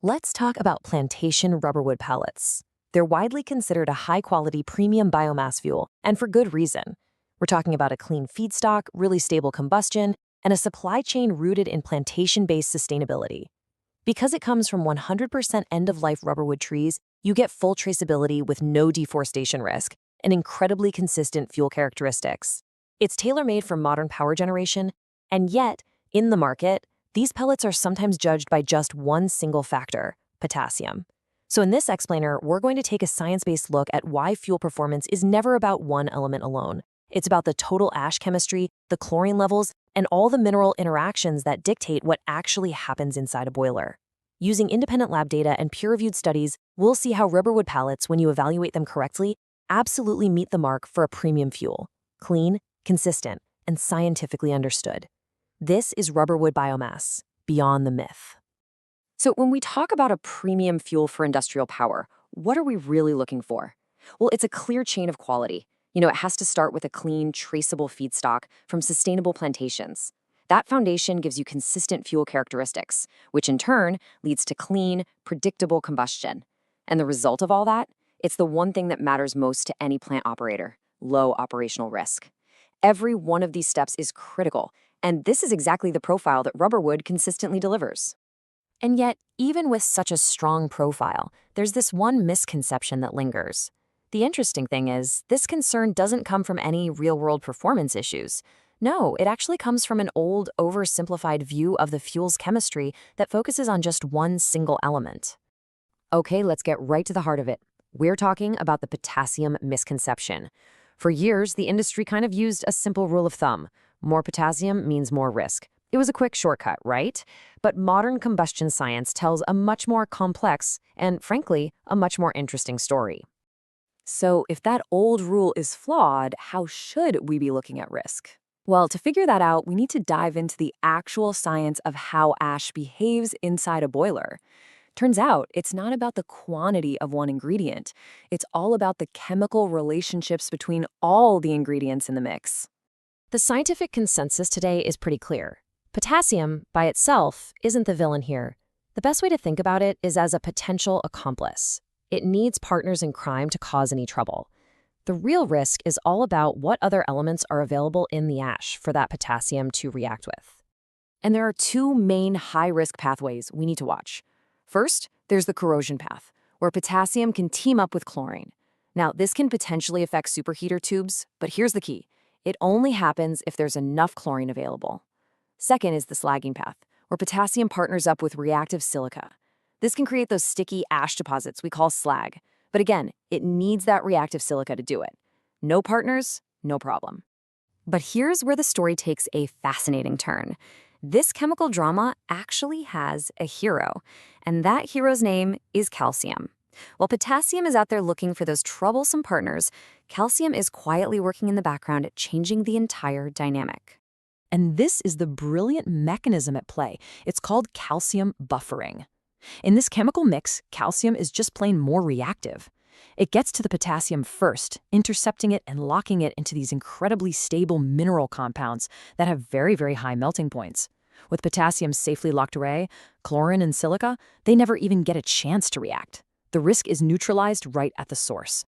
Let's talk about plantation rubberwood pellets. They're widely considered a high-quality premium biomass fuel, and for good reason. We're talking about a clean feedstock, really stable combustion, and a supply chain rooted in plantation-based sustainability. Because it comes from 100% end-of-life rubberwood trees, you get full traceability with no deforestation risk and incredibly consistent fuel characteristics. It's tailor-made for modern power generation, and yet, in the market, these pellets are sometimes judged by just one single factor, potassium. So in this explainer, we're going to take a science-based look at why fuel performance is never about one element alone. It's about the total ash chemistry, the chlorine levels, and all the mineral interactions that dictate what actually happens inside a boiler. Using independent lab data and peer-reviewed studies, we'll see how rubberwood pellets, when you evaluate them correctly, absolutely meet the mark for a premium fuel. Clean, consistent, and scientifically understood. This is Rubberwood Biomass, beyond the myth. So when we talk about a premium fuel for industrial power, what are we really looking for? Well, it's a clear chain of quality. It has to start with a clean, traceable feedstock from sustainable plantations. That foundation gives you consistent fuel characteristics, which in turn leads to clean, predictable combustion. And the result of all that? It's the one thing that matters most to any plant operator: low operational risk. Every one of these steps is critical, and this is exactly the profile that rubberwood consistently delivers. And yet, even with such a strong profile, there's this one misconception that lingers. The interesting thing is, this concern doesn't come from any real-world performance issues. No, it actually comes from an old, oversimplified view of the fuel's chemistry that focuses on just one single element. Okay, let's get right to the heart of it. We're talking about the potassium misconception. For years, the industry kind of used a simple rule of thumb. More potassium means more risk. It was a quick shortcut, right? But modern combustion science tells a much more complex and, frankly, a much more interesting story. So if that old rule is flawed, how should we be looking at risk? Well, to figure that out, we need to dive into the actual science of how ash behaves inside a boiler. Turns out, it's not about the quantity of one ingredient. It's all about the chemical relationships between all the ingredients in the mix. The scientific consensus today is pretty clear. Potassium, by itself, isn't the villain here. The best way to think about it is as a potential accomplice. It needs partners in crime to cause any trouble. The real risk is all about what other elements are available in the ash for that potassium to react with. And there are two main high-risk pathways we need to watch. First, there's the corrosion path, where potassium can team up with chlorine. Now, this can potentially affect superheater tubes, but here's the key. It only happens if there's enough chlorine available. Second is the slagging path, where potassium partners up with reactive silica. This can create those sticky ash deposits we call slag. But again, it needs that reactive silica to do it. No partners, no problem. But here's where the story takes a fascinating turn. This chemical drama actually has a hero, and that hero's name is calcium. While potassium is out there looking for those troublesome partners, calcium is quietly working in the background at changing the entire dynamic. And this is the brilliant mechanism at play. It's called calcium buffering. In this chemical mix, calcium is just plain more reactive. It gets to the potassium first, intercepting it and locking it into these incredibly stable mineral compounds that have very, very high melting points. With potassium safely locked away, chlorine and silica, they never even get a chance to react. The risk is neutralized right at the source.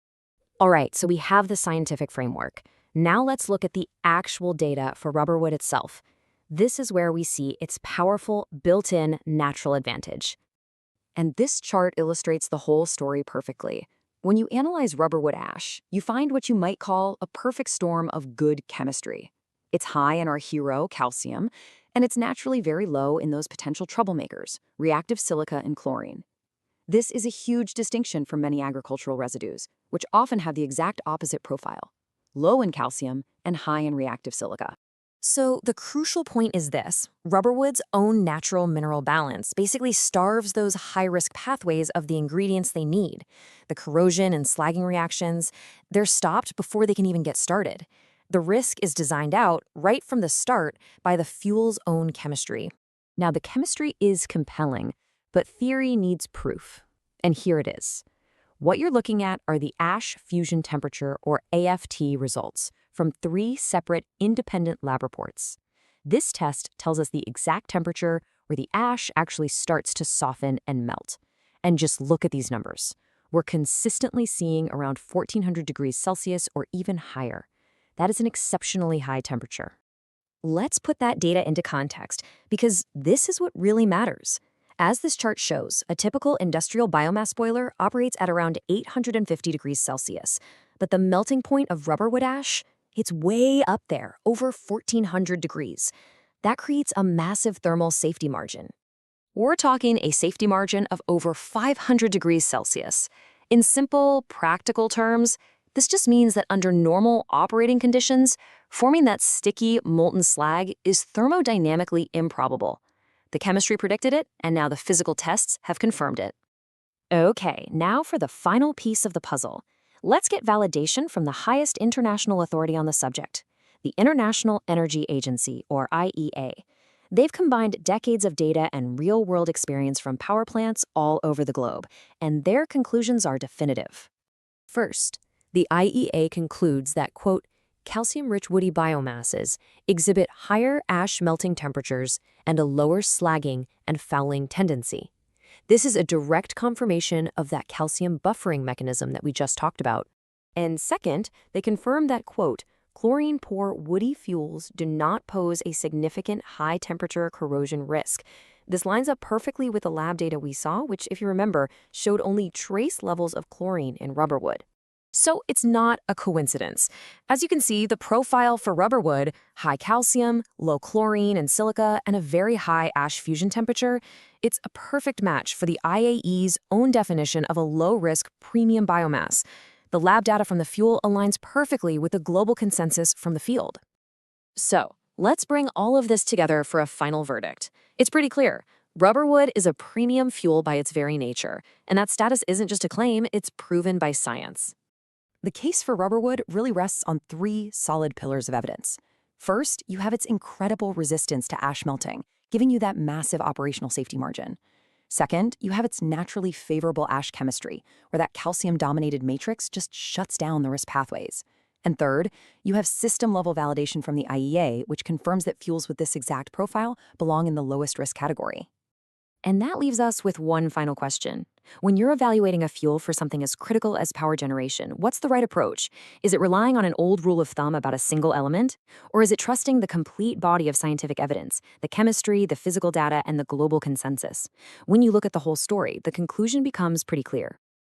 All right, so we have the scientific framework. Now let's look at the actual data for rubberwood itself. This is where we see its powerful, built-in natural advantage. And this chart illustrates the whole story perfectly. When you analyze rubberwood ash, you find what you might call a perfect storm of good chemistry. It's high in our hero, calcium, and it's naturally very low in those potential troublemakers, reactive silica and chlorine. This is a huge distinction from many agricultural residues, which often have the exact opposite profile: low in calcium and high in reactive silica. So the crucial point is this: rubberwood's own natural mineral balance basically starves those high-risk pathways of the ingredients they need. The corrosion and slagging reactions, they're stopped before they can even get started. The risk is designed out right from the start by the fuel's own chemistry. Now, the chemistry is compelling, but theory needs proof. And here it is. What you're looking at are the ash fusion temperature, or AFT, results from 3 separate independent lab reports. This test tells us the exact temperature where the ash actually starts to soften and melt. And just look at these numbers. We're consistently seeing around 1400 degrees Celsius or even higher. That is an exceptionally high temperature. Let's put that data into context, because this is what really matters. As this chart shows, a typical industrial biomass boiler operates at around 850 degrees Celsius, but the melting point of rubberwood ash, it's way up there, over 1400 degrees. That creates a massive thermal safety margin. We're talking a safety margin of over 500 degrees Celsius. In simple, practical terms, this just means that under normal operating conditions, forming that sticky, molten slag is thermodynamically improbable. The chemistry predicted it, and now the physical tests have confirmed it. Okay, now for the final piece of the puzzle. Let's get validation from the highest international authority on the subject, the International Energy Agency, or IEA. They've combined decades of data and real-world experience from power plants all over the globe, and their conclusions are definitive. First, the IEA concludes that, quote, calcium-rich woody biomasses exhibit higher ash melting temperatures and a lower slagging and fouling tendency. This is a direct confirmation of that calcium buffering mechanism that we just talked about. And second, they confirm that, quote, chlorine-poor woody fuels do not pose a significant high-temperature corrosion risk. This lines up perfectly with the lab data we saw, which, if you remember, showed only trace levels of chlorine in rubberwood. So it's not a coincidence. As you can see, the profile for rubberwood, high calcium, low chlorine and silica, and a very high ash fusion temperature, it's a perfect match for the IAE's own definition of a low-risk premium biomass. The lab data from the fuel aligns perfectly with the global consensus from the field. So, let's bring all of this together for a final verdict. It's pretty clear. Rubberwood is a premium fuel by its very nature, and that status isn't just a claim, it's proven by science. The case for rubberwood really rests on three solid pillars of evidence. First, you have its incredible resistance to ash melting, giving you that massive operational safety margin. Second, you have its naturally favorable ash chemistry, where that calcium-dominated matrix just shuts down the risk pathways. And third, you have system-level validation from the IEA, which confirms that fuels with this exact profile belong in the lowest risk category. And that leaves us with one final question. When you're evaluating a fuel for something as critical as power generation, what's the right approach? Is it relying on an old rule of thumb about a single element? Or is it trusting the complete body of scientific evidence, the chemistry, the physical data, and the global consensus? When you look at the whole story, the conclusion becomes pretty clear.